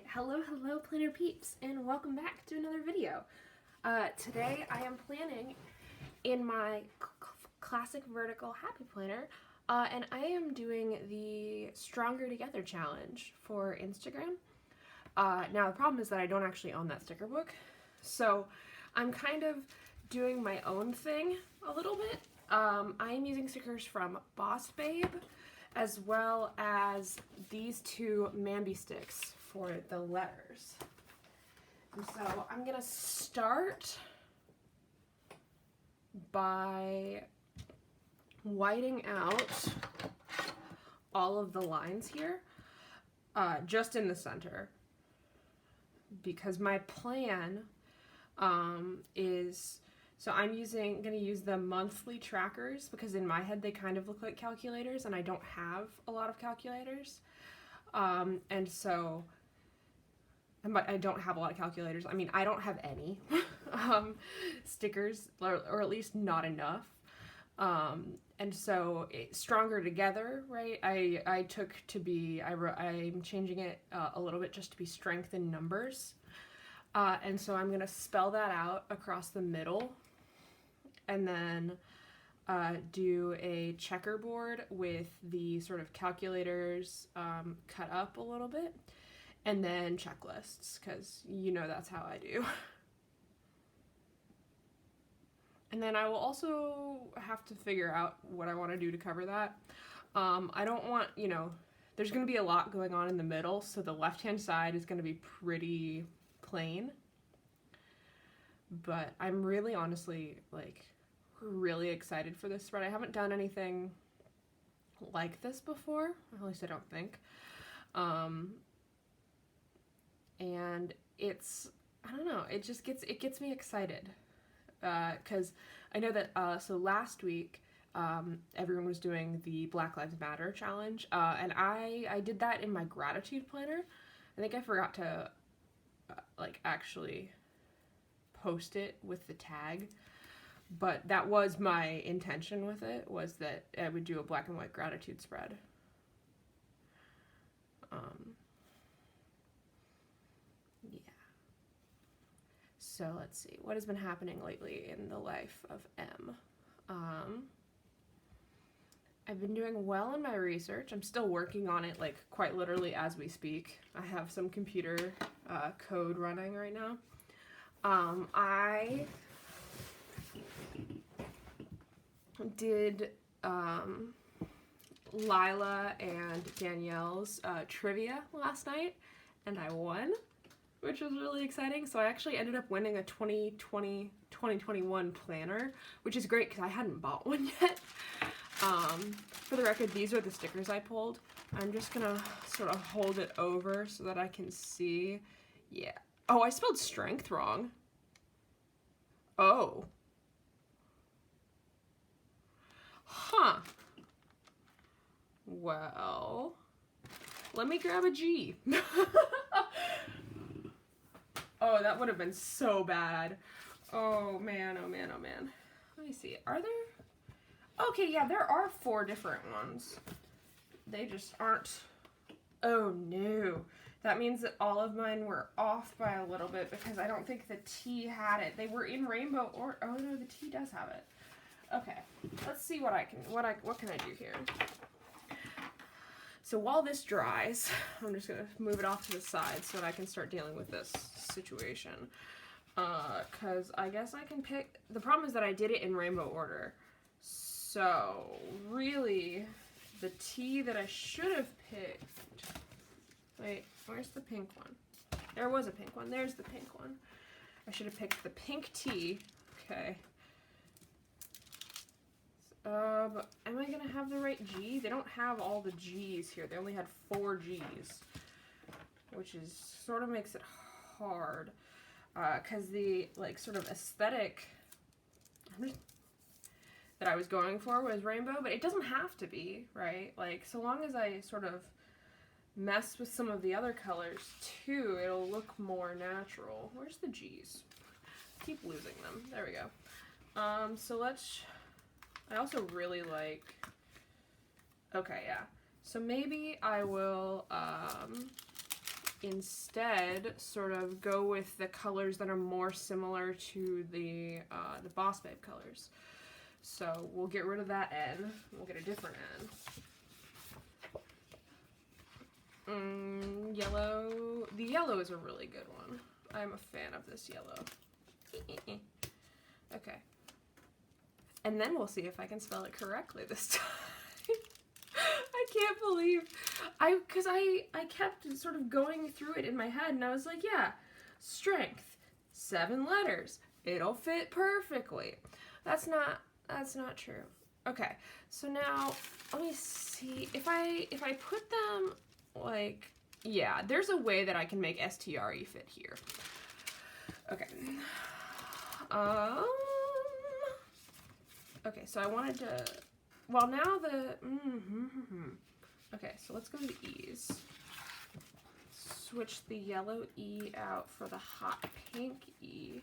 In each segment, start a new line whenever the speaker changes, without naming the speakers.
Hello planner peeps, and welcome back to another video. Today I am planning in my classic vertical happy planner, and I am doing the Stronger Together challenge for Instagram. Now the problem is that I don't actually own that sticker book, so I'm kind of doing my own thing a little bit. I am using stickers from Boss Babe, as well as these two Mambi sticks for the letters. And so I'm gonna start by whiting out all of the lines here, just in the center, because my plan is, so I'm gonna use the monthly trackers, because in my head they kind of look like calculators and I don't have a lot of calculators. And so I don't have a lot of calculators. I mean, I don't have any stickers, or at least not enough. And so Stronger Together, right? I'm changing it a little bit just to be strength in numbers. And so I'm gonna spell that out across the middle, and then do a checkerboard with the sort of calculators cut up a little bit, and then checklists, because you know that's how I do. And then I will also have to figure out what I want to do to cover that. I don't want, there's going to be a lot going on in the middle, so the left-hand side is going to be pretty plain. But I'm really, honestly, really excited for this spread. I haven't done anything like this before, at least I don't think. And it's, I don't know, it gets me excited. Because I know that, so last week, everyone was doing the Black Lives Matter challenge, and I did that in my gratitude planner. I think I forgot to, actually post it with the tag, but that was my intention with it, was that I would do a black and white gratitude spread. Yeah. So let's see, what has been happening lately in the life of M? I've been doing well in my research. I'm still working on it, quite literally as we speak. I have some computer code running right now. I did Lila and Danielle's trivia last night, and I won, which was really exciting. So I actually ended up winning a 2020-2021 planner, which is great because I hadn't bought one yet. For the record, these are the stickers I pulled. I'm just gonna sort of hold it over so that I can see. Yeah. Oh, I spelled strength wrong. Oh. Huh. Well, let me grab a G. Oh, that would have been so bad. Oh man, oh man, oh man. Let me see. Are there? Okay, yeah, there are 4 different ones. They just aren't. Oh no. That means that all of mine were off by a little bit, because I don't think the T had it. They were in rainbow, or oh no, the T does have it. Okay, let's see what can I do here. So while this dries, I'm just gonna move it off to the side so that I can start dealing with this situation. Cause I guess I can pick, the problem is that I did it in rainbow order. So really, the T that I should have picked, wait, where's the pink one? There was a pink one, there's the pink one. I should have picked the pink T, okay. But am I gonna have the right G? They don't have all the G's here. They only had 4 G's, which is sort of makes it hard, because the sort of aesthetic that I was going for was rainbow, but it doesn't have to be, right? So long as I sort of mess with some of the other colors too, it'll look more natural. Where's the G's? I keep losing them. There we go. So I also really like, okay, yeah. So maybe I will instead sort of go with the colors that are more similar to the Boss Babe colors. So we'll get rid of that N. We'll get a different N. Yellow. The yellow is a really good one. I'm a fan of this yellow. Okay. And then we'll see if I can spell it correctly this time. I can't believe because I kept sort of going through it in my head, and I was like, yeah, strength, 7 letters, it'll fit perfectly. That's not true. Okay, so now let me see if I put them like, yeah, there's a way that I can make STRE fit here. Okay. Okay, so I wanted to, well, now the, okay, so let's go to the E's. Switch the yellow E out for the hot pink E.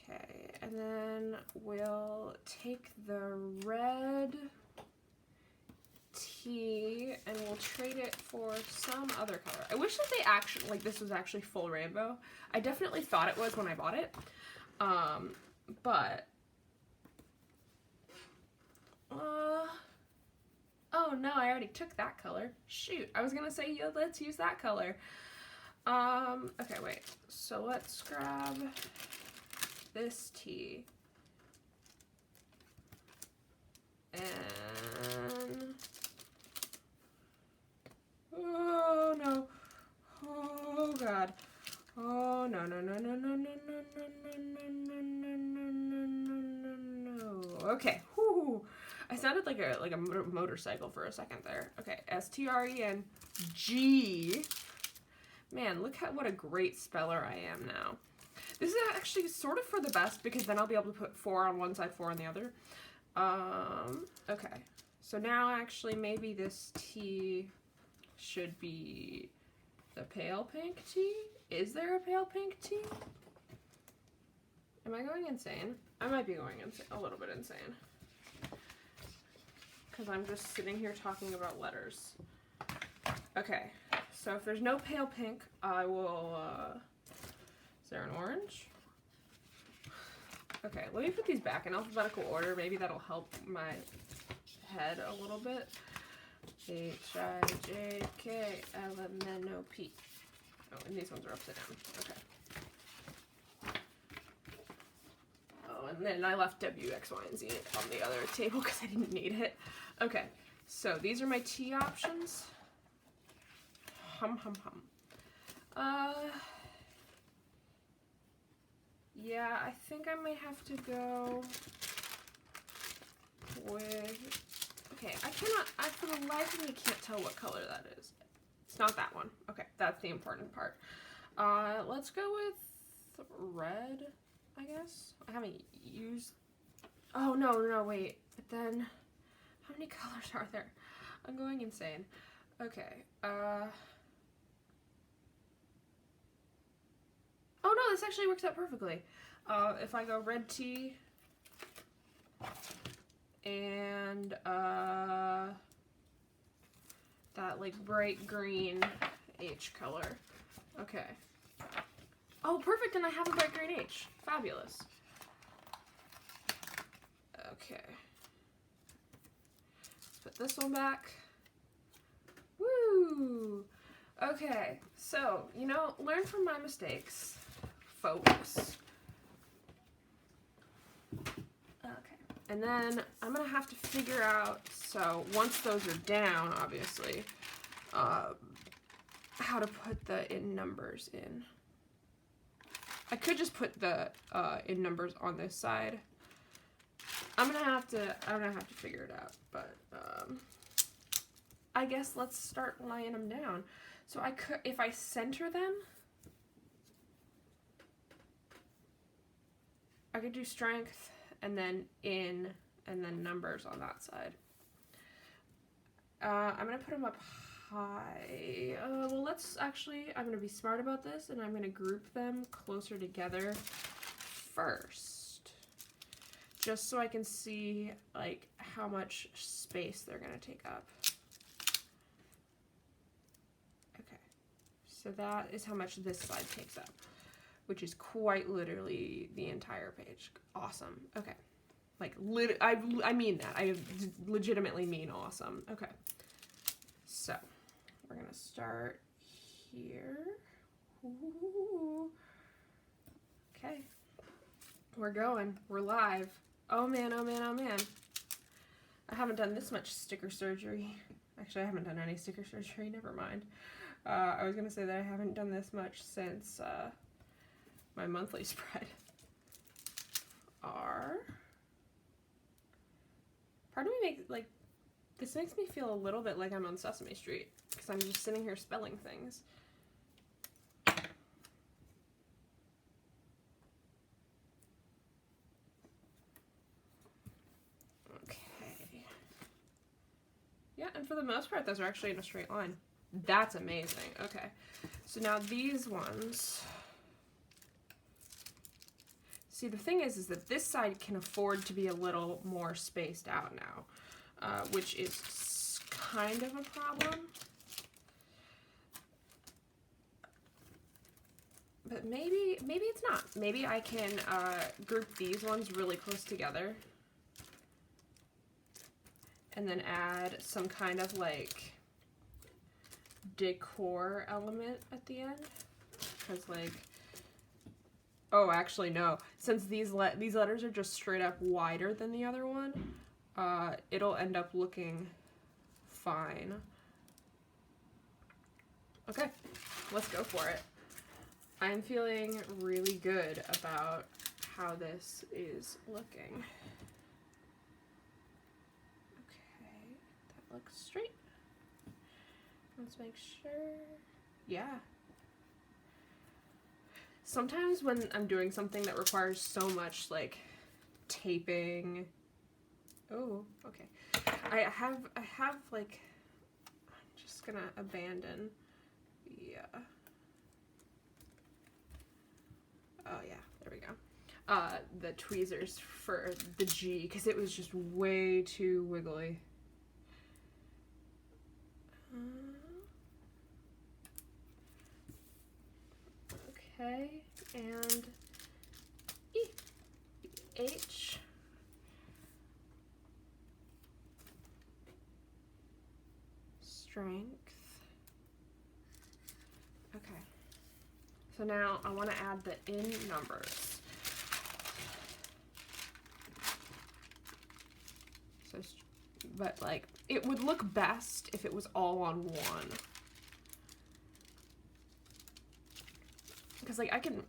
Okay, and then we'll take the red T and we'll trade it for some other color. I wish that they actually, like, this was actually full rainbow. I definitely thought it was when I bought it, but oh no, I already took that color. Shoot, I was gonna say, yeah, let's use that color. Okay, wait, so let's grab this T and oh no, oh god, oh no no no no no no no no no no no no no no. Okay, whoo, I sounded like a motorcycle for a second there. Okay, STRENG. Man, look at what a great speller I am now. This is actually sort of for the best because then I'll be able to put 4 on one side, 4 on the other. Okay, so now actually maybe this T should be the pale pink T? Is there a pale pink T? Am I going insane? I might be going insane, a little bit insane. Because I'm just sitting here talking about letters. Okay, so if there's no pale pink, I will, is there an orange? Okay, let me put these back in alphabetical order. Maybe that'll help my head a little bit. HIJKLMNOP. Oh, and these ones are upside down. Okay. Oh, and then I left W, X, Y, and Z on the other table because I didn't need it. Okay, so these are my T options. Hum, hum, hum. Yeah, I think I might have to go with, okay, for the life of me, can't tell what color that is. It's not that one. Okay, that's the important part. Let's go with red, I guess. I haven't used, oh, no, wait. But then, how many colors are there? I'm going insane. Okay, oh no, this actually works out perfectly. If I go red T and that like bright green H color. Okay. Oh, perfect, and I have a bright green H. Fabulous. Okay. Let's put this one back. Woo! Okay, so, you know, learn from my mistakes, folks. Okay, and then I'm gonna have to figure out, so once those are down, obviously, how to put the in numbers in. I could just put the in numbers on this side. I'm gonna have to figure it out, but I guess let's start laying them down. So I could, if I center them, I could do strength and then in and then numbers on that side. I'm gonna put them up high. Well, let's actually, I'm gonna be smart about this and I'm gonna group them closer together first. just so I can see like how much space they're gonna take up. Okay, so that is how much this side takes up, which is quite literally the entire page. Awesome. Okay, like I mean that. I legitimately mean awesome. Okay, so we're gonna start here. Ooh. Okay, we're going. We're live. Oh man, oh man, oh man. I haven't done this much sticker surgery. Actually, I haven't done any sticker surgery, never mind. I was gonna say that I haven't done this much since my monthly spread. R. Part of me this makes me feel a little bit like I'm on Sesame Street, because I'm just sitting here spelling things. Yeah, and for the most part, those are actually in a straight line. That's amazing. Okay, so now these ones. See, the thing is that this side can afford to be a little more spaced out now, which is kind of a problem. But maybe it's not. Maybe I can group these ones really close together. And then add some kind of like decor element at the end, because like, oh, actually no, since these letters are just straight up wider than the other one, it'll end up looking fine. Okay, let's go for it. I'm feeling really good about how this is looking. Looks straight. Let's make sure. Yeah. Sometimes when I'm doing something that requires so much like taping. Oh, okay. I have like, I'm just gonna abandon. Yeah. Oh yeah, there we go. The tweezers for the G, because it was just way too wiggly. Okay, and E, H, strength. Okay, so now I want to add the in numbers. So, but like, it would look best if it was all on one. Because like I can,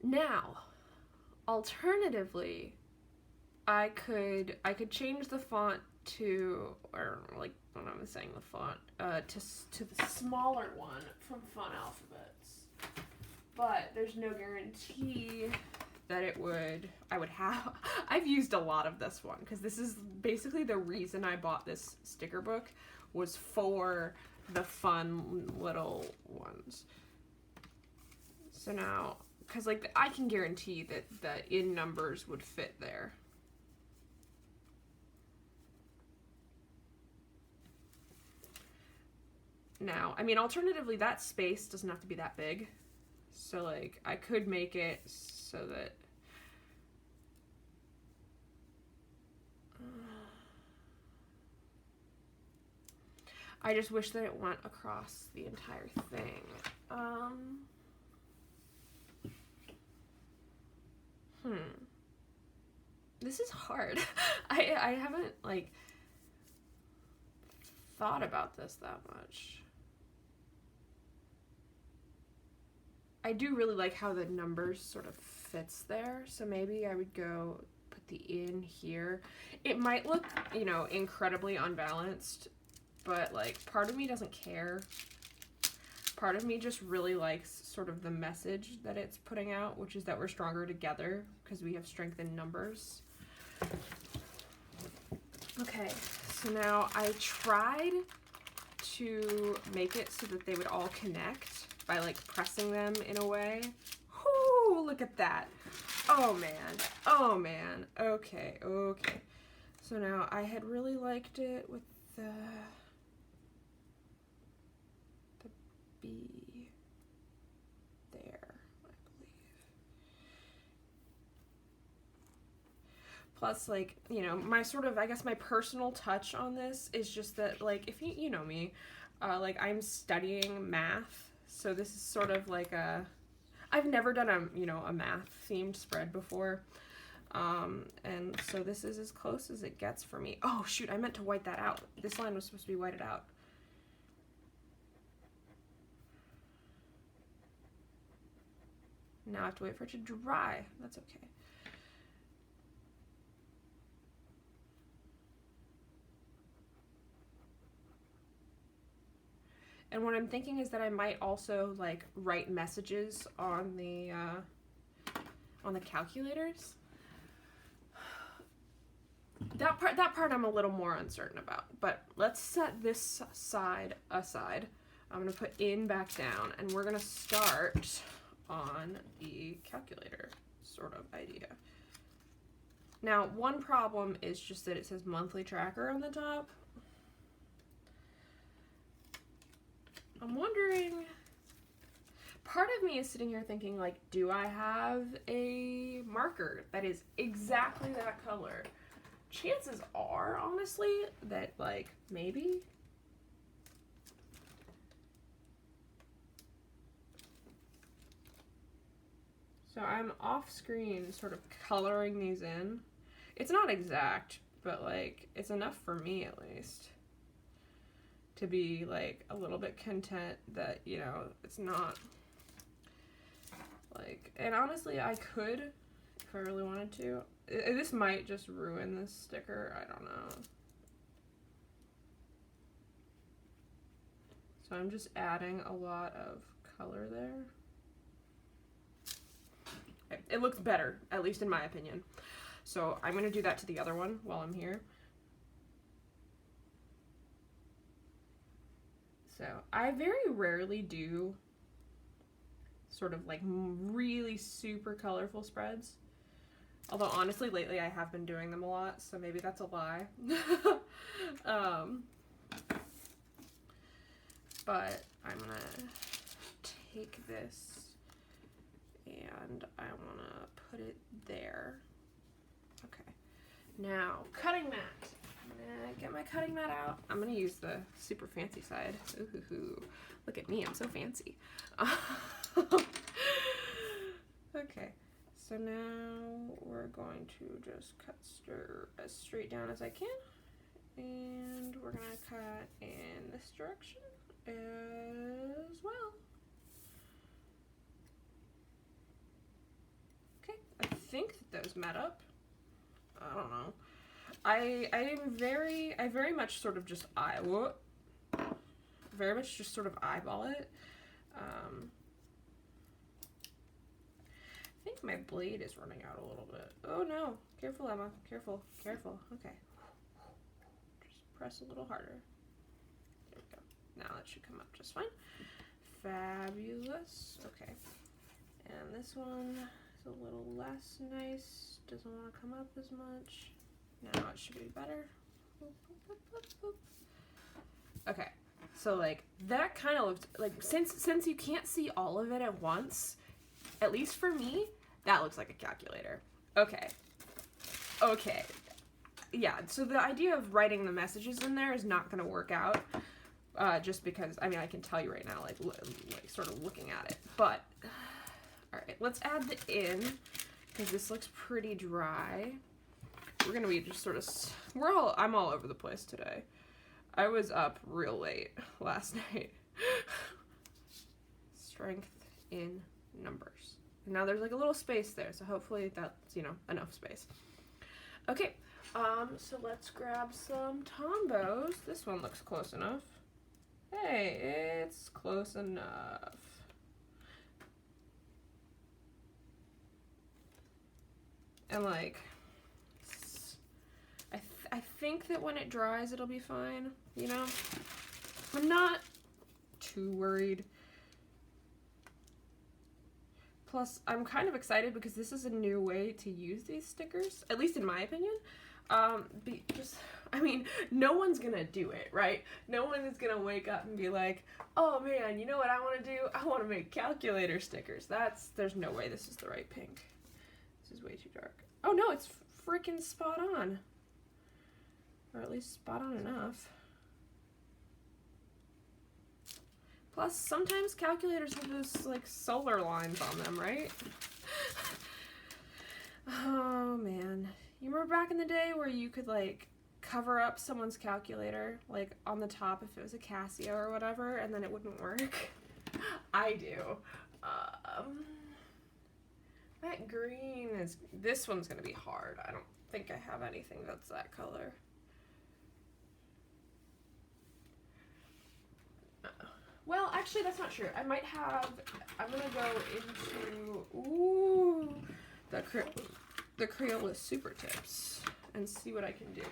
Now, alternatively, I could change the font to, or like when I was saying the font, to the smaller one from Font Alphabets. But there's no guarantee that I would have. I've used a lot of this one because this is basically the reason I bought this sticker book, was for the fun little ones. So now, because like I can guarantee that the in numbers would fit there. Now, I mean, alternatively, that space doesn't have to be that big. So like I could make it so that I just wish that it went across the entire thing. This is hard. I haven't like thought about this that much. I do really like how the numbers sort of fits there, so maybe I would go put the in here. It might look, you know, incredibly unbalanced, but like part of me doesn't care. Part of me just really likes sort of the message that it's putting out, which is that we're stronger together because we have strength in numbers. Okay, so now I tried to make it so that they would all connect by like pressing them in a way. Whoo, look at that. Oh man, oh man. Okay, okay. So now I had really liked it with the B there, I believe. Plus, like, you know, my sort of, I guess my personal touch on this is just that, like, if you know me, like, I'm studying math, so this is sort of like I've never done a math themed spread before. And so this is as close as it gets for me. Oh shoot, I meant to white that out. This line was supposed to be whited out. Now I have to wait for it to dry. That's okay. And what I'm thinking is that I might also like write messages on the calculators. That part I'm a little more uncertain about, but let's set this side aside. I'm going to put in back down, and we're going to start on the calculator sort of idea. Now, one problem is just that it says monthly tracker on the top. I'm wondering, part of me is sitting here thinking, like, do I have a marker that is exactly that color? Chances are, honestly, that, like, maybe. So I'm off screen sort of coloring these in. It's not exact, but, like, it's enough for me, at least, to be, like, a little bit content that, you know, it's not, like, and honestly, I could, if I really wanted to. This might just ruin this sticker, I don't know. So I'm just adding a lot of color there. It looks better, at least in my opinion. So I'm gonna do that to the other one while I'm here. So I very rarely do sort of like really super colorful spreads. Although honestly, lately I have been doing them a lot, so maybe that's a lie. But I'm gonna take this and I wanna put it there. Okay. Now, cutting mat. I'm gonna get my cutting mat out. I'm gonna use the super fancy side. Ooh, look at me, I'm so fancy. Okay. So now we're going to just cut as straight down as I can, and we're gonna cut in this direction as well. Okay, I think that those met up. I don't know. I very much sort of just eyeball it. I think my blade is running out a little bit. Oh no, careful Emma, careful, careful. Okay, just press a little harder. There we go. Now that should come up just fine. Fabulous. Okay, and this one is a little less nice. Doesn't want to come up as much. Now it should be better. Okay, so like that kind of looked like, since you can't see all of it at once, at least for me, that looks like a calculator. Okay. Okay. Yeah, so the idea of writing the messages in there is not going to work out, just because, I mean, I can tell you right now, like sort of looking at it. But, all right, let's add the in, because this looks pretty dry. We're going to be just sort of, I'm all over the place today. I was up real late last night. Strength in numbers. And now there's like a little space there, so hopefully that's, you know, enough space. Okay, so let's grab some Tombos. This one looks close enough. Hey, it's close enough. And like, I think that when it dries, it'll be fine, you know? I'm not too worried. Plus, I'm kind of excited because this is a new way to use these stickers, at least in my opinion. I mean, no one's gonna do it, right? No one is gonna wake up and be like, oh man, you know what I want to do? I want to make calculator stickers. There's no way this is the right pink. This is way too dark. Oh no, it's freaking spot on. Or at least spot on enough. Plus, sometimes calculators have those, like, solar lines on them, right? Oh, man. You remember back in the day where you could, like, cover up someone's calculator, like, on the top if it was a Casio or whatever, and then it wouldn't work? I do. That green is... This one's gonna be hard. I don't think I have anything that's that color. Well, actually, that's not true. I might have... I'm gonna go into... Ooh... The Crayola Super Tips and see what I can do.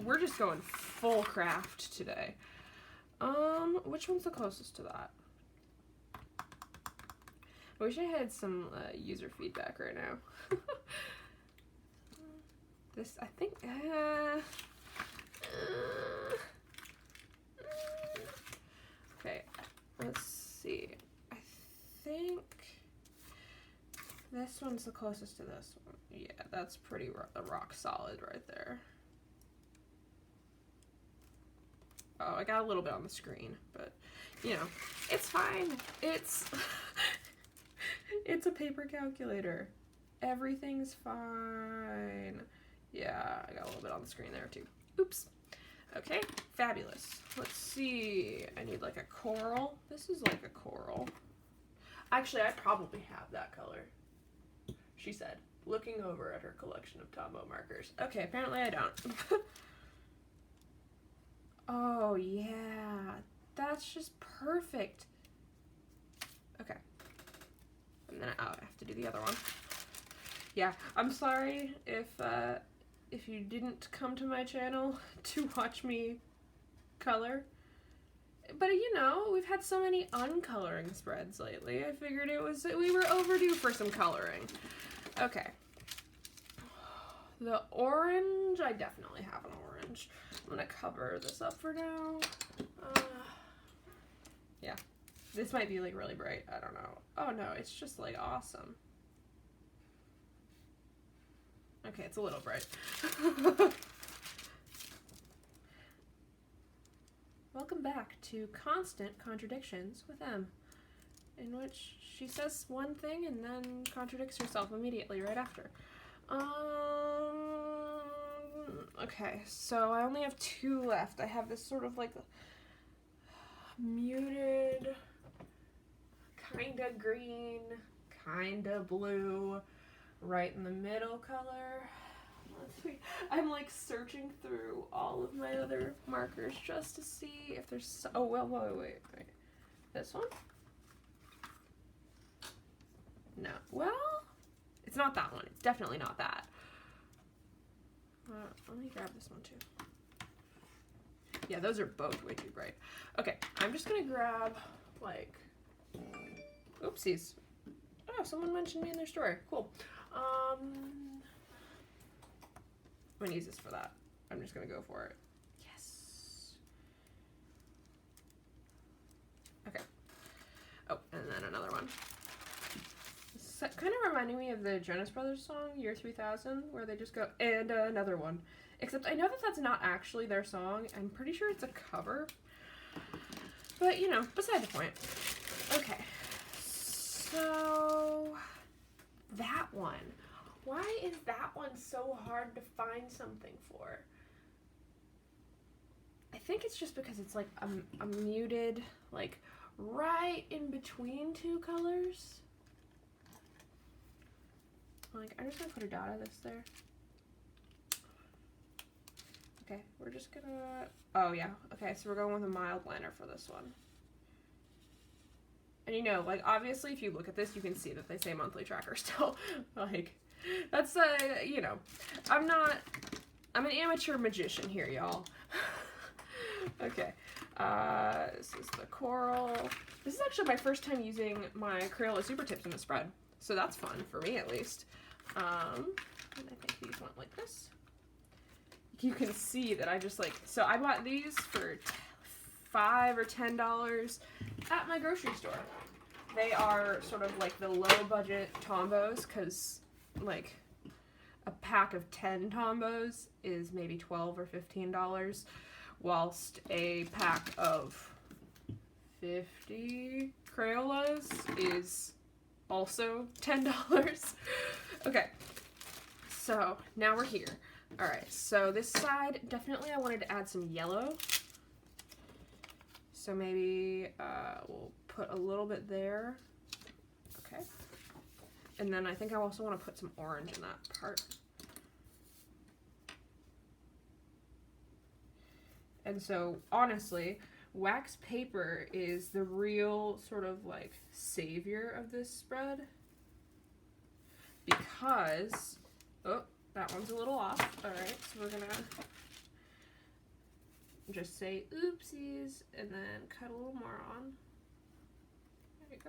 We're just going full craft today. Which one's the closest to that? I wish I had some user feedback right now. This, I think, okay, let's see. I think this one's the closest to this one. Yeah, that's pretty rock solid right there. Oh, I got a little bit on the screen, but, you know, it's fine. It's, it's a paper calculator. Everything's fine. Yeah, I got a little bit on the screen there, too. Oops. Okay, fabulous. Let's see. I need, like, a coral. This is like a coral. Actually, I probably have that color, she said, looking over at her collection of Tombow markers. Okay, apparently I don't. Oh, yeah. That's just perfect. Okay. And then, oh, I have to do the other one. Yeah, I'm sorry if you didn't come to my channel to watch me color. But, you know, we've had so many uncoloring spreads lately. I figured we were overdue for some coloring. Okay. The orange, I definitely have an orange. I'm gonna cover this up for now. Yeah, this might be like really bright. I don't know. Oh no, it's just like awesome. Okay, it's a little bright. Welcome back to Constant Contradictions with M, in which she says one thing and then contradicts herself immediately right after. Okay, so I only have two left. I have this sort of like muted, kinda green, kinda blue, right in the middle color. Let's see. I'm like searching through all of my other markers just to see if there's, oh, well, wait. This one? No, well, it's not that one. It's definitely not that. Let me grab this one too. Yeah, those are both way too bright. Okay, I'm just gonna grab, like, oopsies. Oh, someone mentioned me in their story. Cool. I'm gonna use this for that. I'm just gonna go for it. Yes. Okay. Oh, and then another one. Kind of reminding me of the Jonas Brothers song, Year 3000, where they just go, and another one. Except I know that that's not actually their song. I'm pretty sure it's a cover. But, you know, beside the point. Okay. So, that one. Why is that one so hard to find something for? I think it's just because it's like a muted, like, right in between two colors. Like, I'm just gonna put a dot of this there. Okay, we're just gonna, oh yeah, okay, so we're going with a mild liner for this one. And you know, like, obviously if you look at this, you can see that they say monthly tracker still. Like, that's, you know, I'm an amateur magician here, y'all. Okay, this is the coral. This is actually my first time using my Crayola Super Tips in the spread, so that's fun, for me at least. And I think these went like this. You can see that I just like, so I bought these for $5 or $10 at my grocery store. They are sort of like the low budget Tombos, because like a pack of 10 Tombos is maybe $12 or $15, whilst a pack of 50 Crayolas is also $10. Okay, so now we're here. Alright, so this side, definitely I wanted to add some yellow. So maybe we'll put a little bit there. Okay. And then I think I also want to put some orange in that part. And so, honestly, wax paper is the real sort of like savior of this spread. Because, oh, that one's a little off. Alright, so we're gonna just say oopsies and then cut a little more on. There you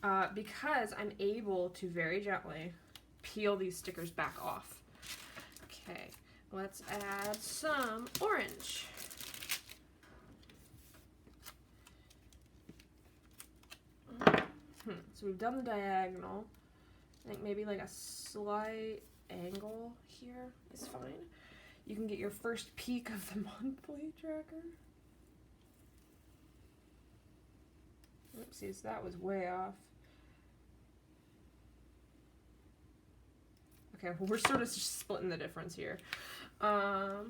go. Because I'm able to very gently peel these stickers back off. Okay, let's add some orange. So we've done the diagonal. I think maybe like a slight angle here is fine. You can get your first peek of the monthly tracker. Oopsies, that was way off. Okay, well, we're sort of just splitting the difference here. Good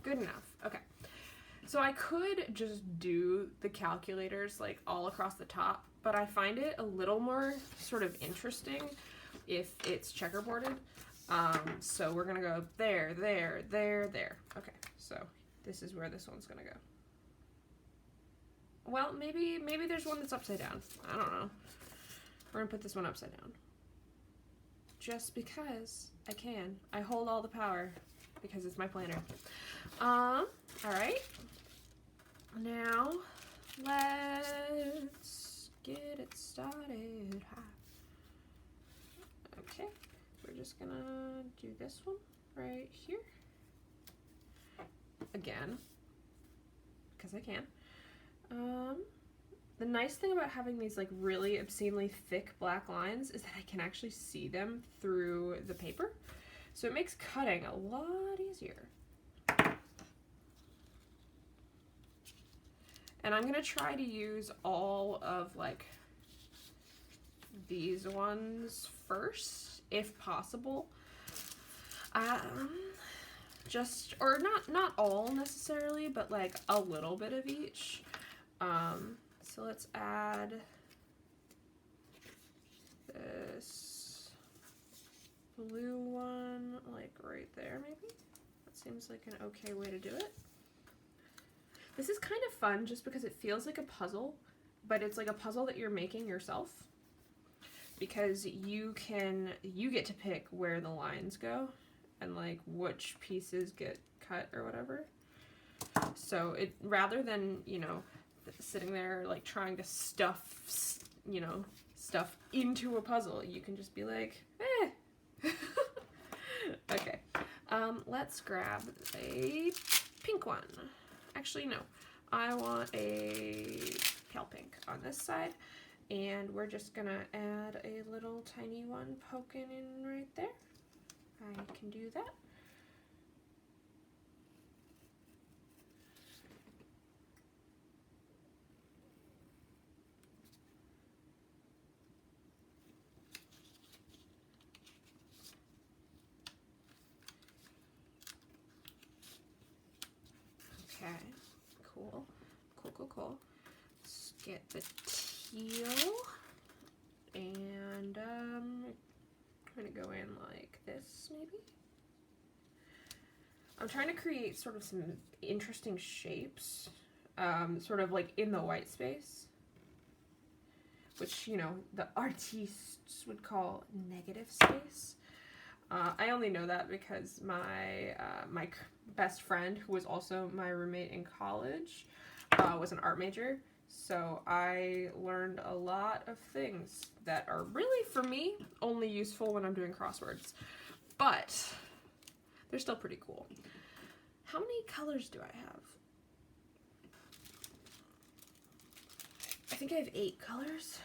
enough. Okay. So I could just do the calculators like all across the top, but I find it a little more sort of interesting if it's checkerboarded. So we're gonna go there, there, there, there. Okay, so this is where this one's gonna go. Well, maybe there's one that's upside down. I don't know. We're gonna put this one upside down. Just because I can. I hold all the power because it's my planner. Alright. Now, let's get it started. Okay, we're just gonna do this one right here. Again, because I can. The nice thing about having these like really obscenely thick black lines is that I can actually see them through the paper. So it makes cutting a lot easier. And I'm gonna try to use all of like these ones first, if possible. Just, or not all necessarily, but like a little bit of each. So let's add this blue one like right there maybe. That seems like an okay way to do it. This is kind of fun just because it feels like a puzzle, but it's like a puzzle that you're making yourself, because you get to pick where the lines go and like which pieces get cut or whatever. So it, rather than, you know, sitting there like trying to stuff into a puzzle, you can just be like, eh. Okay, let's grab a pink one. Actually, no, I want a pale pink on this side, and we're just gonna add a little tiny one poking in right there. I can do that. Okay, cool. Let's get the teal, and I'm gonna go in like this maybe. I'm trying to create sort of some interesting shapes, sort of like in the white space, which, you know, the artists would call negative space. I only know that because my best friend, who was also my roommate in college, was an art major. So I learned a lot of things that are really, for me, only useful when I'm doing crosswords. But they're still pretty cool. How many colors do I have? I think I have 8 colors.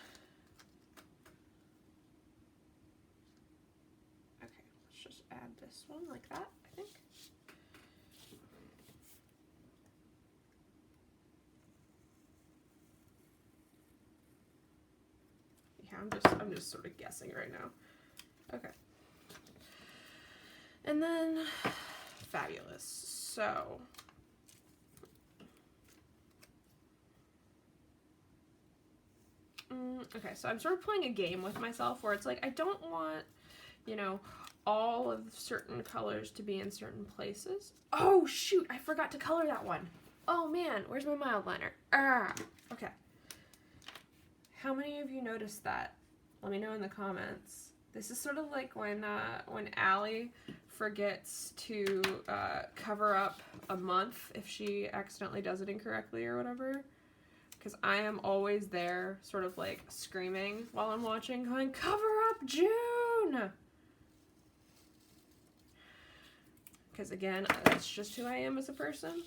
Okay, let's just add this one like that, I think. Yeah, I'm just sort of guessing right now. Okay. And then fabulous. So okay, so I'm sort of playing a game with myself where it's like I don't want, you know, all of certain colors to be in certain places. Oh shoot, I forgot to color that one. Oh man, where's my mild liner? Okay. How many of you noticed that? Let me know in the comments. This is sort of like when Allie forgets to cover up a month if she accidentally does it incorrectly or whatever. Because I am always there, sort of like screaming while I'm watching, going, "Cover up June!" Because again, that's just who I am as a person.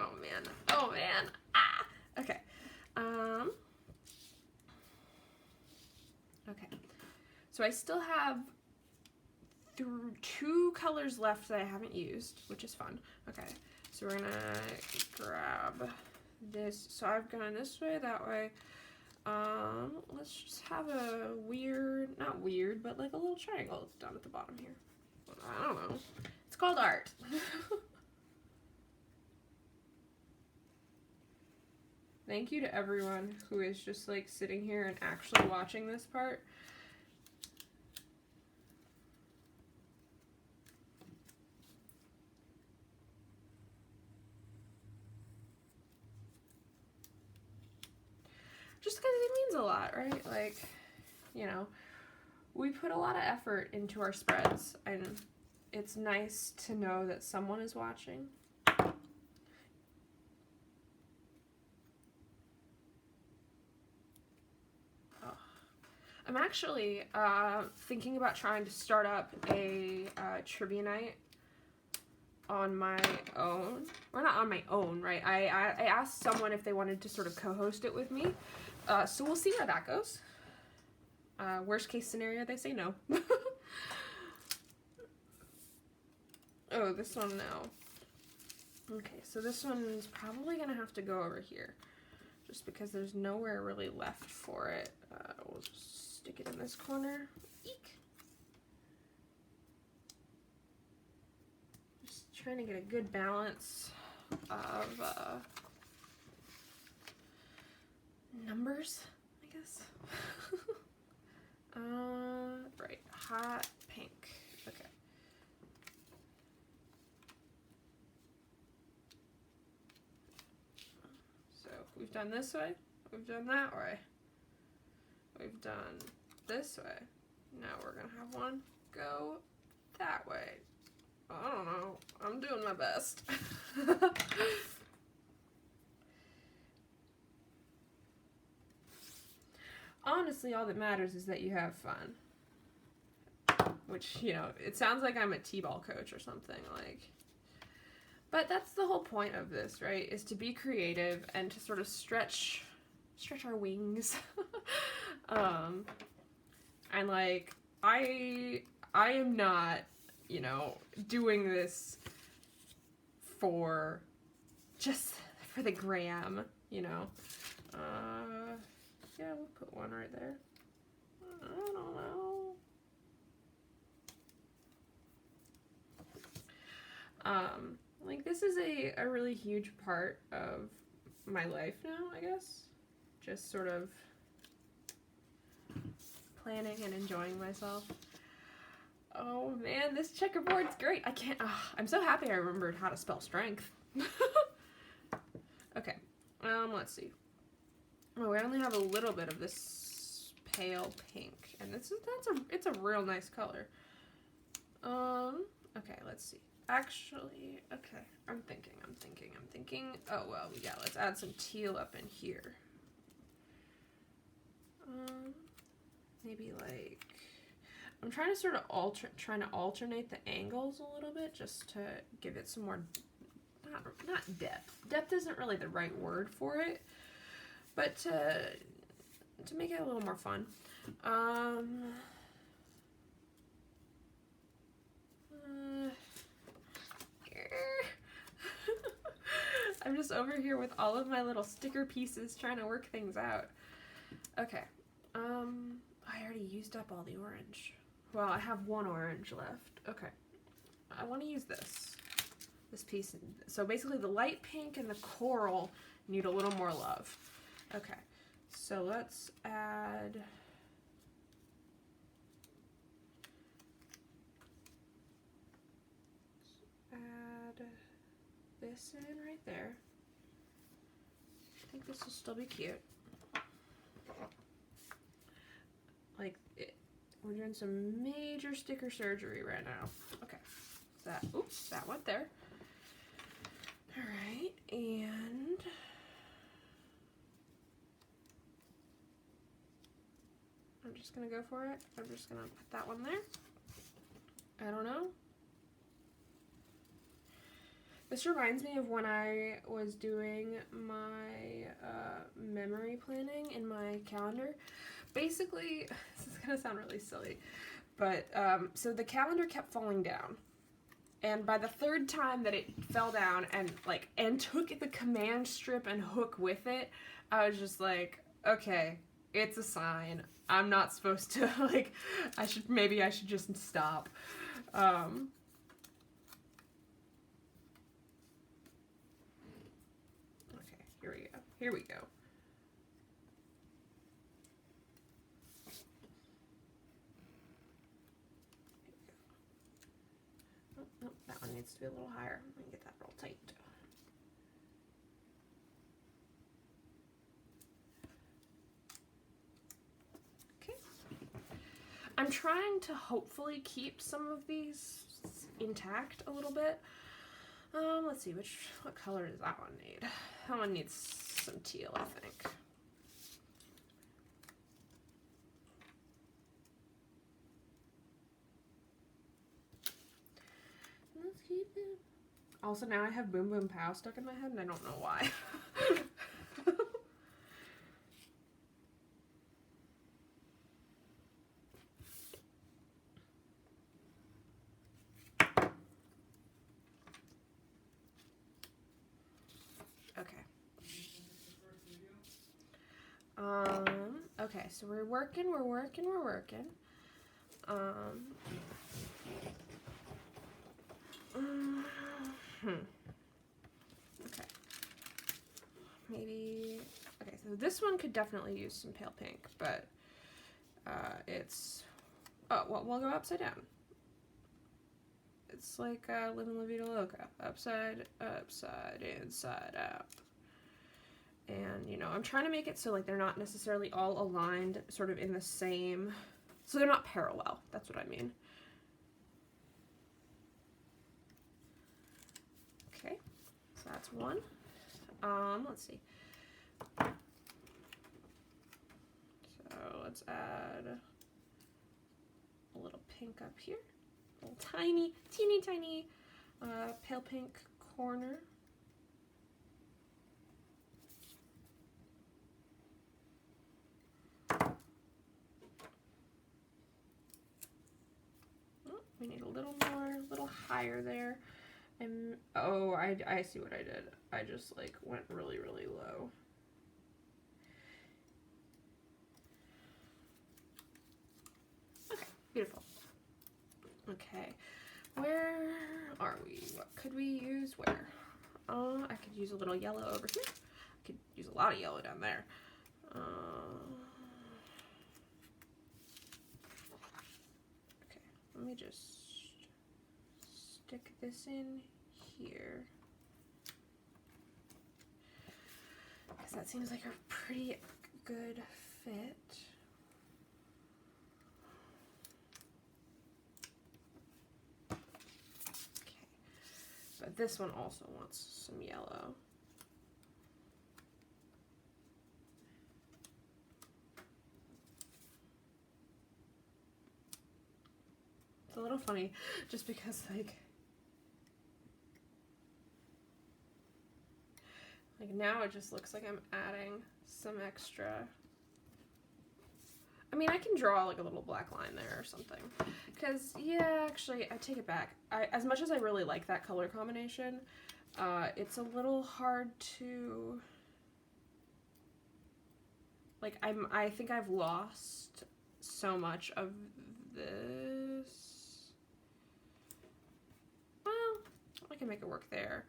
Oh man. Oh man. Ah! Okay. Okay. So I still have 2 colors left that I haven't used, which is fun. Okay. So we're gonna grab this. So I've gone this way, that way. Let's just have a weird, not weird, but like a little triangle down at the bottom here. I don't know. It's called art. Thank you to everyone who is just like sitting here and actually watching this part. Just because it means a lot, right? Like, you know, we put a lot of effort into our spreads, and it's nice to know that someone is watching. I'm actually thinking about trying to start up a trivia night on my own, or not on my own, right? I asked someone if they wanted to sort of co-host it with me, so we'll see where that goes. Worst case scenario, they say no. Oh, this one now. Okay, so this one's probably gonna have to go over here, just because there's nowhere really left for it. We'll just stick it in this corner. Eek! Just trying to get a good balance of numbers, I guess. Right, hot pink. Okay. So we've done this way, we've done that way, we've done this way. Now we're gonna have one go that way. I don't know, I'm doing my best. Honestly, all that matters is that you have fun. Which, you know, it sounds like I'm a t-ball coach or something, like. But that's the whole point of this, right? Is to be creative and to sort of stretch our wings. And like, I am not, you know, doing this for just for the gram, you know. Yeah, we'll put one right there. I don't know. Like this is a really huge part of my life now, I guess. Just sort of planning and enjoying myself. Oh man, this checkerboard's great. I'm so happy I remembered how to spell strength. Let's see. Oh, we only have a little bit of this pale pink, and it's a real nice color. Okay, let's see. Actually, okay, I'm thinking. Oh, well, yeah, let's add some teal up in here. Maybe like, I'm trying to sort of alternate the angles a little bit just to give it some more, not depth. Depth isn't really the right word for it, but to make it a little more fun. I'm just over here with all of my little sticker pieces trying to work things out. Okay. I already used up all the orange. Well, I have one orange left. Okay. I want to use this piece. So basically the light pink and the coral need a little more love. Okay. So let's add this in right there. I think this will still be cute. Like, we're doing some major sticker surgery right now. Okay, oops, that went there. All right, and I'm just gonna go for it. I'm just gonna put that one there. I don't know. This reminds me of when I was doing my memory planning in my calendar. Basically, this is gonna sound really silly, but so the calendar kept falling down, and by the third time that it fell down and took the command strip and hook with it, I was just like, okay, it's a sign. I'm not supposed to, like, maybe I should just stop. Here we go. Oh, that one needs to be a little higher. Let me get that real tight. Okay. I'm trying to hopefully keep some of these intact a little bit. Let's see, what color does that one need? That one needs some teal, I think. Let's keep it. Also, now I have Boom Boom Pow stuck in my head, and I don't know why. Okay, so we're working. Okay. Maybe, okay, so this one could definitely use some pale pink, but oh, well, we'll go upside down. It's like Livin' La Vida Loca. Upside, inside out. And, you know, I'm trying to make it so, like, they're not necessarily all aligned sort of in the same, so they're not parallel. That's what I mean. Okay, so that's one. Let's see. So let's add a little pink up here. A little tiny, teeny tiny pale pink corner. We need a little more, a little higher there. And, oh, I see what I did. I just, like, went really, really low. Okay, beautiful. Okay, where are we? What could we use where? I could use a little yellow over here. I could use a lot of yellow down there. Okay, let me just stick this in here. because that seems like a pretty good fit. Okay, but this one also wants some yellow. It's a little funny just because like now it just looks like I'm adding some extra. I mean, I can draw like a little black line there or something. Because, yeah, actually, I take it back. As much as I really like that color combination, it's a little hard to, like, I think I've lost so much of this. Well, I can make it work there.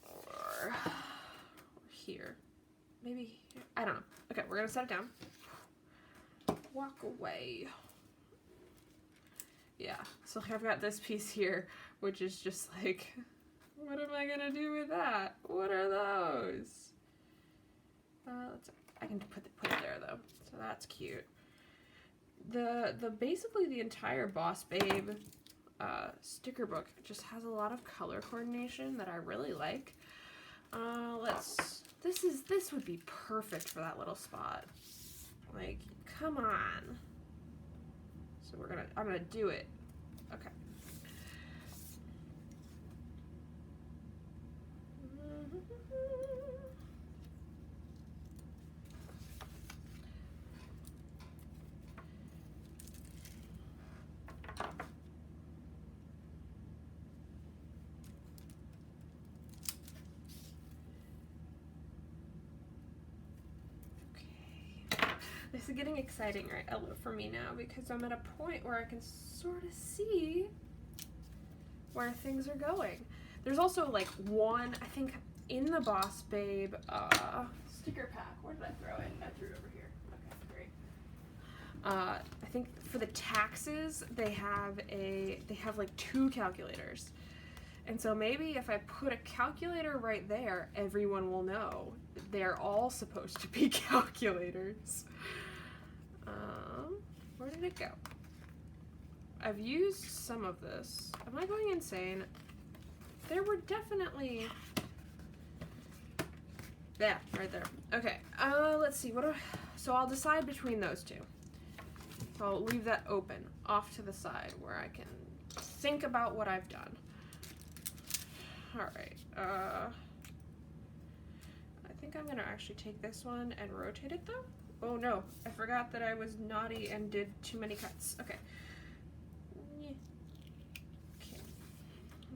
Or here. Maybe here. I don't know. Okay, we're gonna set it down. Walk away. Yeah, so I've got this piece here, which is just like, what am I gonna do with that? What are those? I can put it there though, so that's cute. Basically the entire Boss Babe sticker book just has a lot of color coordination that I really like. This would be perfect for that little spot. Like, come on. So I'm gonna do it. Okay. This is getting exciting for me now because I'm at a point where I can sort of see where things are going. There's also like one, I think, in the Boss Babe sticker pack. Where did I throw it? I threw it over here. Okay, great. I think for the taxes they have like 2 calculators. And so maybe if I put a calculator right there, everyone will know they're all supposed to be calculators. Where did it go? I've used some of this. Am I going insane? There were definitely... Yeah, right there. Okay, let's see. So I'll decide between those two. So I'll leave that open off to the side where I can think about what I've done. Alright, I think I'm gonna actually take this one and rotate it though. Oh no, I forgot that I was naughty and did too many cuts. Okay. Okay.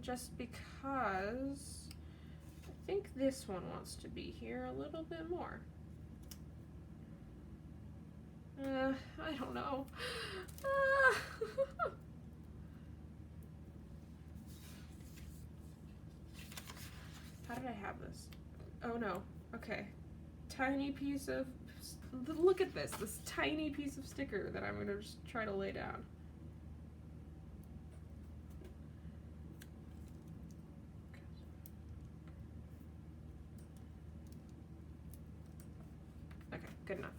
Just because I think this one wants to be here a little bit more. I don't know. How did I have this? Oh no. Okay. Tiny piece of... Look at this tiny piece of sticker that I'm going to just try to lay down. Okay, good enough.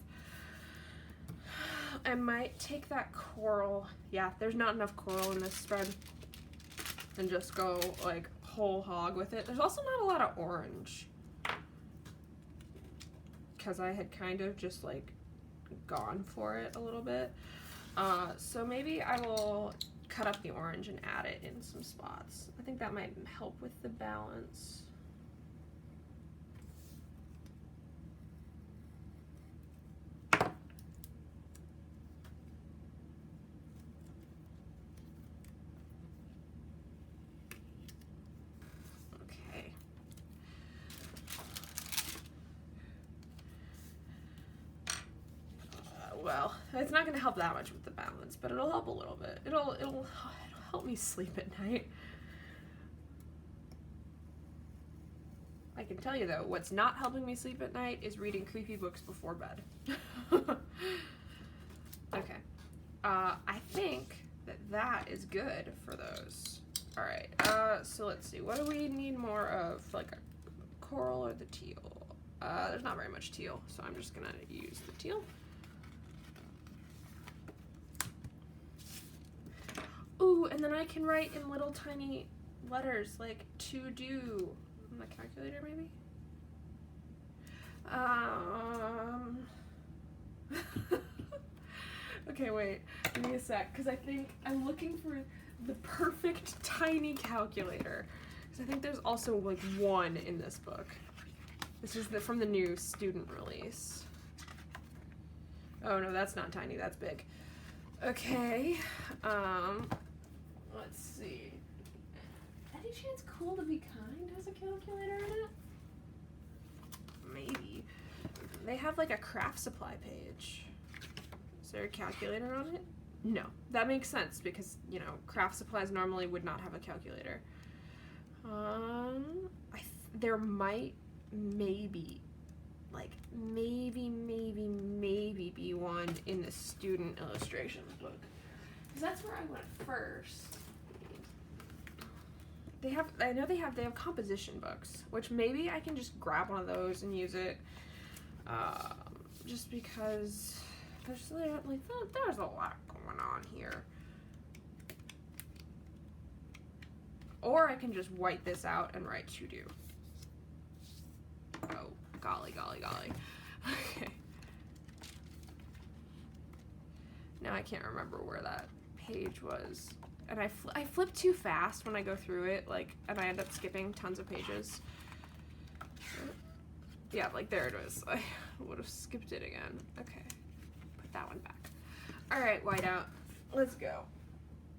I might take that coral. Yeah, there's not enough coral in this spread. And just go like whole hog with it. There's also not a lot of orange. Because I had kind of just like gone for it a little bit. So maybe I will cut up the orange and add it in some spots. I think that might help with the balance. Well, it's not going to help that much with the balance, but it'll help a little bit. It'll help me sleep at night. I can tell you though, what's not helping me sleep at night is reading creepy books before bed. Okay. I think that is good for those. All right. So let's see. What do we need more of? Like a coral or the teal? There's not very much teal, so I'm just gonna use the teal. Ooh, and then I can write in little tiny letters like to do on the calculator maybe? Okay, wait, give me a sec, because I think I'm looking for the perfect tiny calculator. Because I think there's also like one in this book. This is from the new student release. Oh no, that's not tiny, that's big. Okay, let's see. Any chance Cool to Be Kind has a calculator in it? Maybe. They have like a craft supply page. Is there a calculator on it? No. That makes sense because, you know, craft supplies normally would not have a calculator. There might, maybe be one in the student illustrations book. Because that's where I went first. I know they have composition books, which maybe I can just grab one of those and use it. Just because there's a lot going on here. Or I can just white this out and write to do. Oh, golly. Okay. Now I can't remember where that page was. And I flip too fast when I go through it, like, and I end up skipping tons of pages. Yeah, like there it is. I would have skipped it again. Okay, put that one back. All right, whiteout, let's go.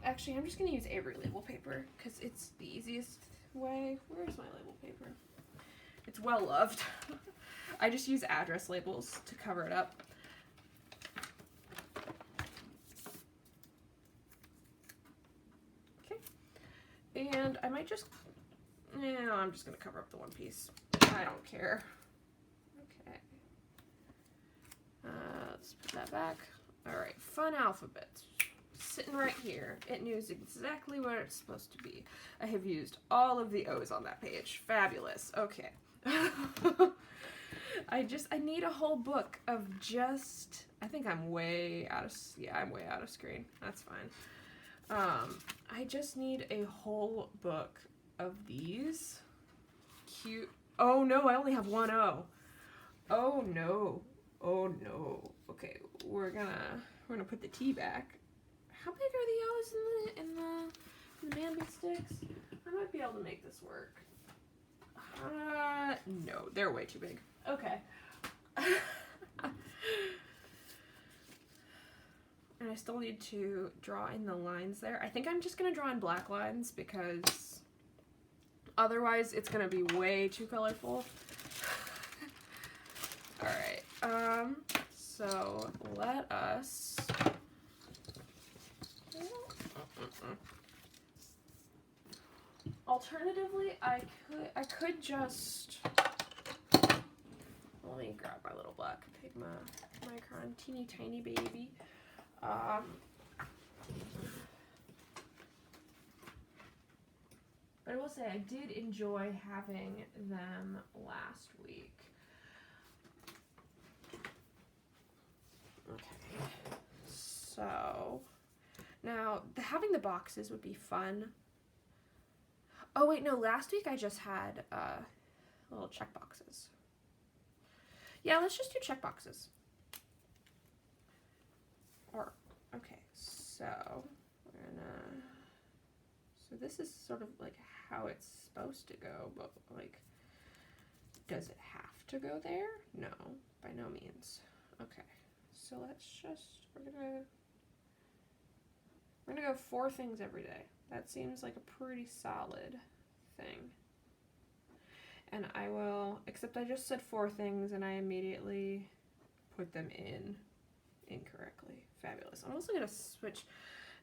Actually, I'm just gonna use Avery label paper because it's the easiest way. Where's my label paper? It's well loved. I just use address labels to cover it up. And I might just, no, I'm just going to cover up the one piece. I don't care. Okay. Let's put that back. All right, fun alphabet. Sitting right here. It knows exactly where it's supposed to be. I have used all of the O's on that page. Fabulous. Okay. I need a whole book of just, I think I'm way out of, yeah, I'm way out of screen. That's fine. I just need a whole book of these cute, oh no, I only have one O. Oh no. Okay, we're gonna put the T back. How big are the O's in the Bambi sticks? I might be able to make this work. No, they're way too big. Okay. And I still need to draw in the lines there. I think I'm just going to draw in black lines because otherwise it's going to be way too colorful. Alright, so let us... Alternatively, I could just... Let me grab my little black Pigma Micron teeny tiny baby. But I will say I did enjoy having them last week. Okay, so now having the boxes would be fun. Oh wait, no, last week I just had little check boxes. Yeah, let's just do check boxes. Or, okay, so we're gonna, so this is sort of like how it's supposed to go, but like, does it have to go there? No, by no means. Okay, so let's just, we're gonna go 4 things every day. That seems like a pretty solid thing. And I will, except I just said 4 things and I immediately put them in incorrectly. Fabulous. I'm also going to switch.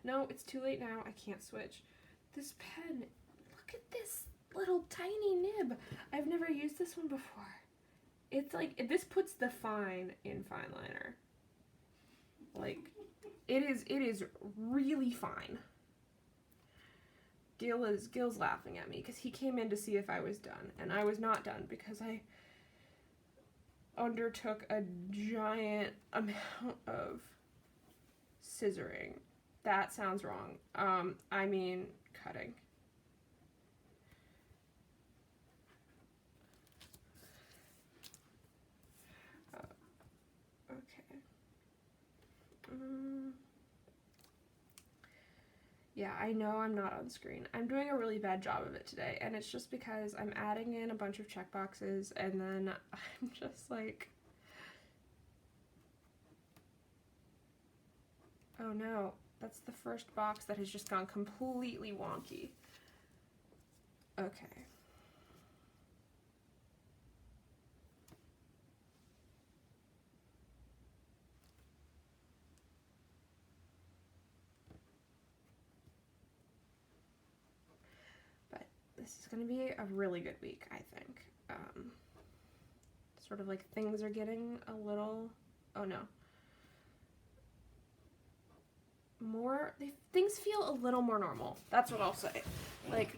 No, it's too late now. I can't switch. This pen, look at this little tiny nib. I've never used this one before. It's like, this puts the fine in fine liner. Like, it is really fine. Gil's laughing at me because he came in to see if I was done, and I was not done because I undertook a giant amount of scissoring. That sounds wrong. I mean cutting. Okay. Yeah, I know I'm not on screen. I'm doing a really bad job of it today, and it's just because I'm adding in a bunch of checkboxes, and then I'm just like, oh no, that's the first box that has just gone completely wonky. Okay. This is going to be a really good week, I think. Sort of like things are getting a little, oh no. Things feel a little more normal. That's what I'll say. Like,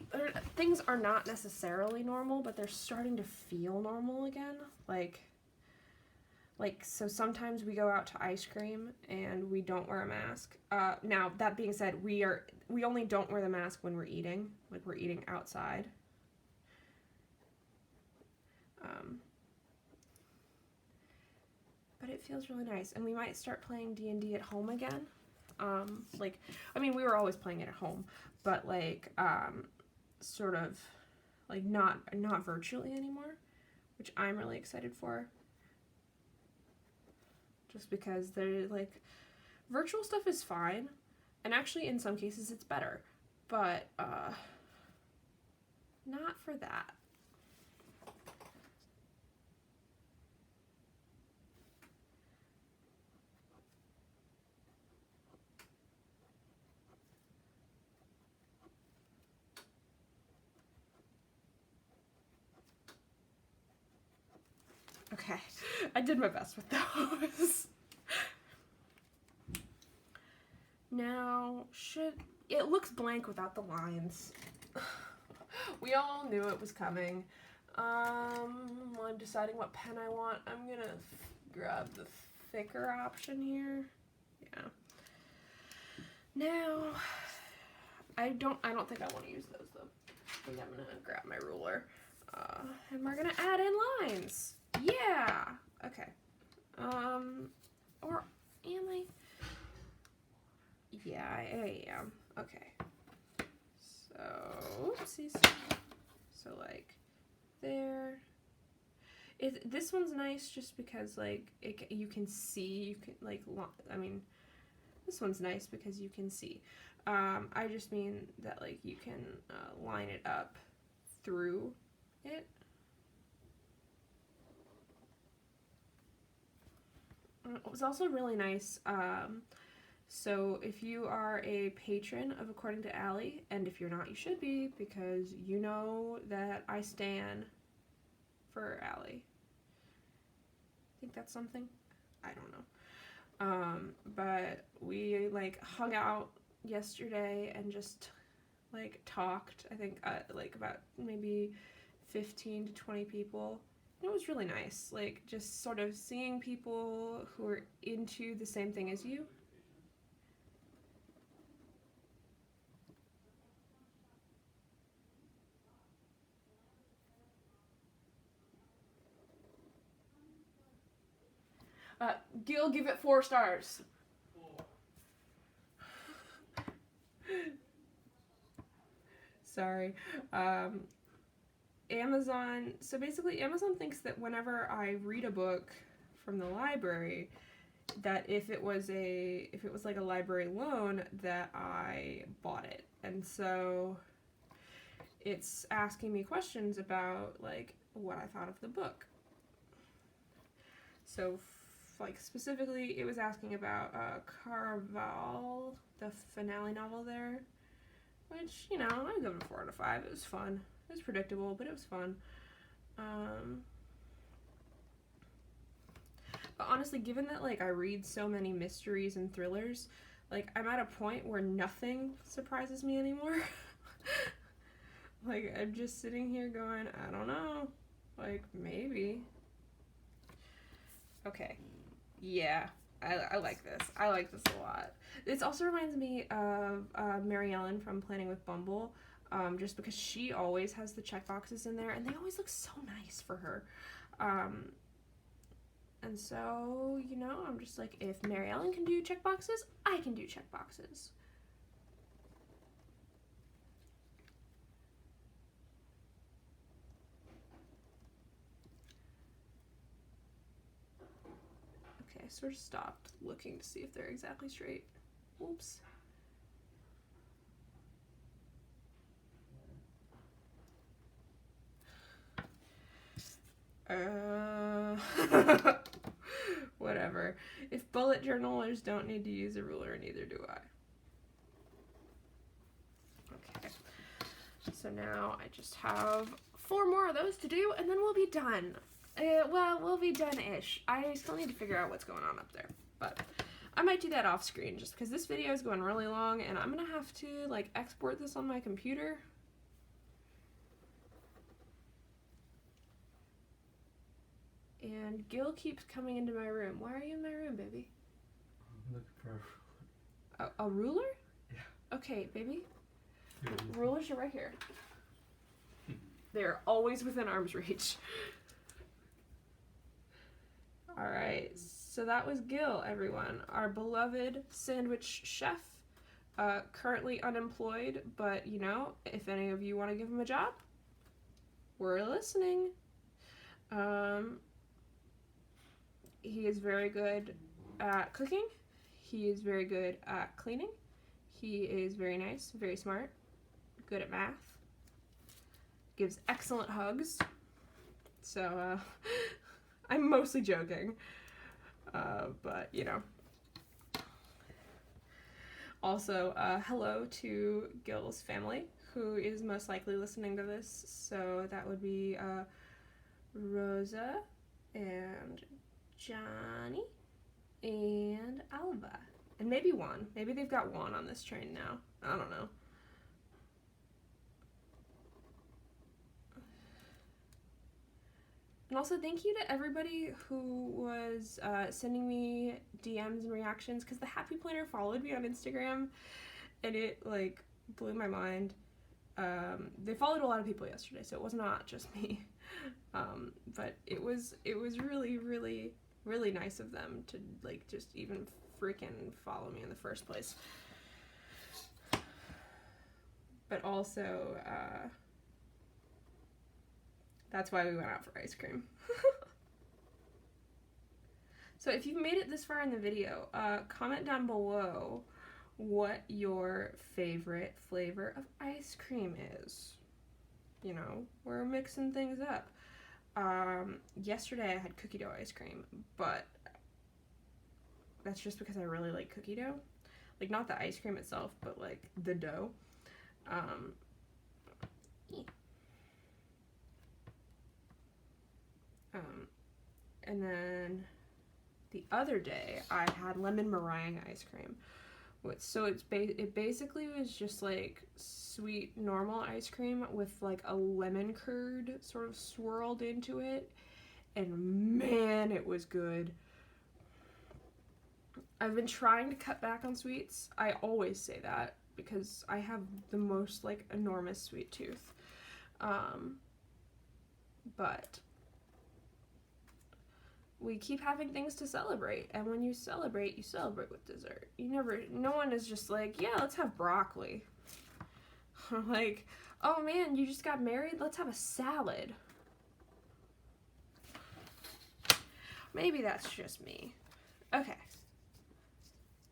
things are not necessarily normal, but they're starting to feel normal again. Like, so sometimes we go out to ice cream and we don't wear a mask. Now, that being said, we only don't wear the mask when we're eating. Like, we're eating outside. But it feels really nice. And we might start playing D&D at home again. Like, I mean, we were always playing it at home, but like, sort of, like, not virtually anymore, which I'm really excited for. Just because they're like, virtual stuff is fine, and actually in some cases it's better, but not for that. Okay, I did my best with those. Now, it looks blank without the lines. We all knew it was coming. While I'm deciding what pen I want, I'm gonna grab the thicker option here. Yeah. Now, I don't think I want to use those though. I think I'm gonna grab my ruler, and we're gonna add in lines. Yeah. Okay. Or am I? Yeah, I am. Okay. So, oopsies. So like there. This one's nice just because like you can see, I mean, this one's nice because you can see. I just mean that like you can line it up through it. It was also really nice. So if you are a patron of According to Allie, and if you're not, you should be, because you know that I stan for Allie. I think that's something. I don't know. But we like hung out yesterday and just like talked. I think like about maybe 15 to 20 people. It was really nice, like just sort of seeing people who are into the same thing as you. Gil, give it 4 stars. Sorry. Amazon, so basically Amazon thinks that whenever I read a book from the library, that if it was like a library loan, that I bought it. And so it's asking me questions about like what I thought of the book. So like specifically it was asking about Caraval, the finale novel there, which, you know, I give it a 4 out of 5. It was fun. It was predictable, but it was fun. But honestly, given that like I read so many mysteries and thrillers, like I'm at a point where nothing surprises me anymore. Like, I'm just sitting here going, I don't know. Like, maybe. Okay. Yeah. I like this. I like this a lot. This also reminds me of Mary Ellen from Planning with Bumble, just because she always has the check boxes in there, and they always look so nice for her. And so, you know, I'm just like, if Mary Ellen can do check boxes, I can do check boxes. Okay, I sort of stopped looking to see if they're exactly straight. Oops. Whatever. If bullet journalers don't need to use a ruler, neither do I. Okay. So now I just have 4 more of those to do, and then we'll be done. Well, we'll be done-ish. I still need to figure out what's going on up there, but I might do that off screen just because this video is going really long, and I'm gonna have to like export this on my computer. And Gil keeps coming into my room. Why are you in my room, baby?
I'm looking for a ruler.
A ruler?
Yeah.
Okay, baby. Rulers are right here. They're always within arm's reach. Alright, so that was Gil, everyone. Our beloved sandwich chef. Currently unemployed, but you know, if any of you want to give him a job, we're listening. He is very good at cooking. He is very good at cleaning. He is very nice, very smart, good at math. Gives excellent hugs. So, I'm mostly joking. But, you know. Also, hello to Gil's family, who is most likely listening to this. So that would be Rosa and Johnny and Alva. And maybe Juan. Maybe they've got Juan on this train now. I don't know. And also thank you to everybody who was sending me DMs and reactions, because the Happy Planner followed me on Instagram and it like blew my mind. They followed a lot of people yesterday, so it was not just me. But it was really, really, really nice of them to like just even freaking follow me in the first place. But also, that's why we went out for ice cream. So if you've made it this far in the video, comment down below what your favorite flavor of ice cream is. You know, we're mixing things up. Yesterday I had cookie dough ice cream, but that's just because I really like cookie dough. Like, not the ice cream itself, but like the dough. And then the other day I had lemon meringue ice cream. So it basically was just like sweet normal ice cream with like a lemon curd sort of swirled into it, and man, it was good. I've been trying to cut back on sweets. I always say that because I have the most like enormous sweet tooth. But we keep having things to celebrate, and when you celebrate with dessert. No one is just like, yeah, let's have broccoli. Like, oh man, you just got married, let's have a salad. Maybe that's just me. Okay.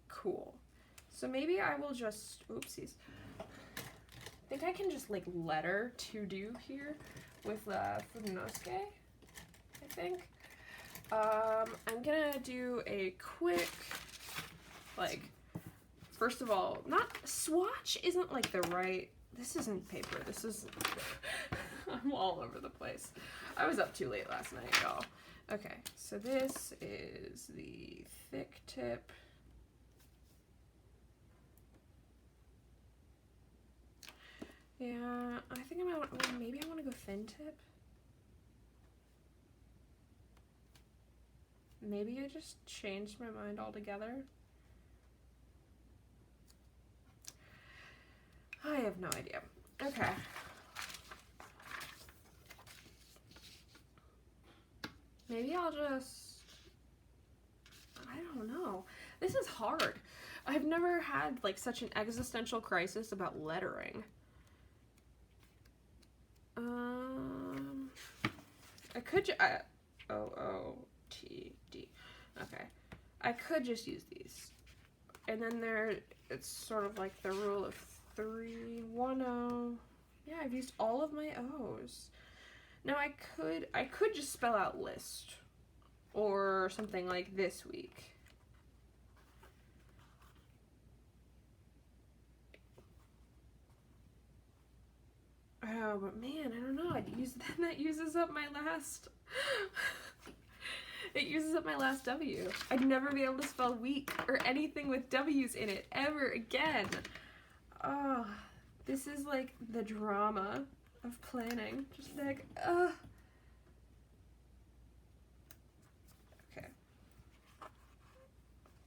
Cool. So maybe I will just, oopsies. I think I can just like letter to do here with Funosuke, I think. I'm gonna do a quick, like, first of all, not, swatch isn't like the right, this isn't paper, this is, I'm all over the place. I was up too late last night, y'all. Okay, so this is the thick tip. Yeah, I think maybe I want to go thin tip. Maybe I just changed my mind altogether. I have no idea. Okay. Maybe I'll just, I don't know. This is hard. I've never had like such an existential crisis about lettering. I could OOTD. Okay. I could just use these. And then it's sort of like the rule of 310. Yeah, I've used all of my O's. Now I could just spell out list or something like this week. Oh, but man, I don't know. That uses up my last. It uses up my last W. I'd never be able to spell week or anything with W's in it ever again. Oh, this is like the drama of planning. Just like, Okay.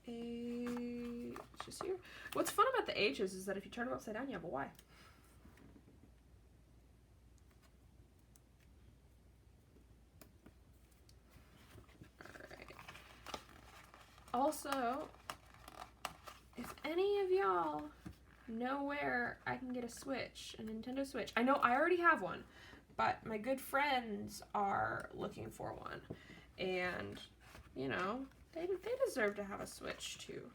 H is here. What's fun about the H's is that if you turn them upside down, you have a Y. Also, if any of y'all know where I can get a Switch, a Nintendo Switch, I know I already have one, but my good friends are looking for one, and, you know, they deserve to have a Switch too.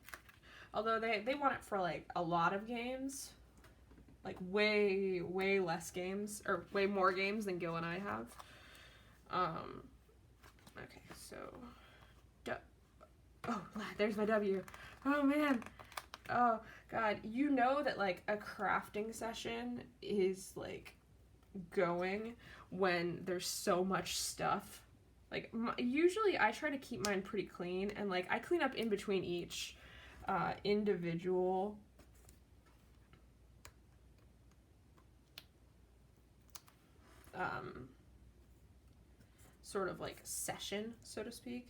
Although they want it for, like, a lot of games, like, way less games, or way more games than Gil and I have. Okay, so... Oh, there's my W. Oh, man. Oh, God. You know that, like, a crafting session is, like, going when there's so much stuff. Like, usually I try to keep mine pretty clean, and, like, I clean up in between each individual sort of, like, session, so to speak.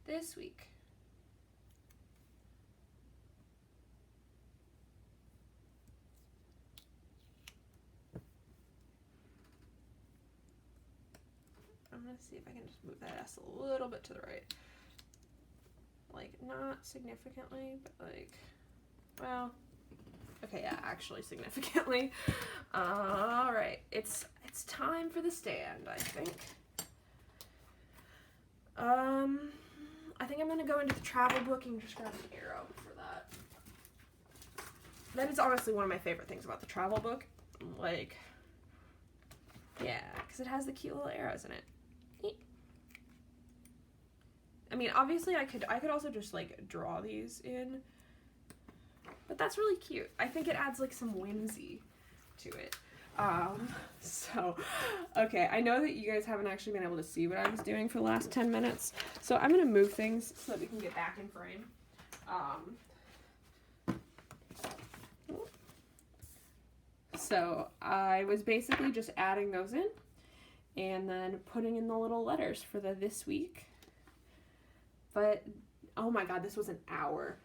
This week. I'm going to see if I can just move that S a little bit to the right. Like, not significantly, but like, well, okay, yeah, actually significantly. All right, it's time for the stand, I think. I think I'm going to go into the travel book and just grab an arrow for that. That is honestly one of my favorite things about the travel book. Like, yeah, because it has the cute little arrows in it. I mean, obviously I could also just like draw these in, but that's really cute. I think it adds like some whimsy to it. So, okay, I know that you guys haven't actually been able to see what I was doing for the last 10 minutes, so I'm going to move things so that we can get back in frame. So I was basically just adding those in and then putting in the little letters for the this week. But, oh my god, this was an hour.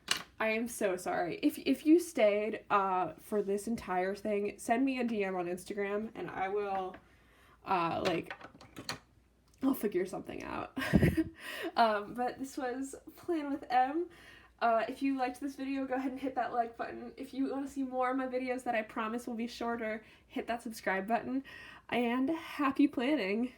I am so sorry. If you stayed for this entire thing, send me a DM on Instagram and I will, I'll figure something out. But this was Plan with M. If you liked this video, go ahead and hit that like button. If you want to see more of my videos that I promise will be shorter, hit that subscribe button. And happy planning!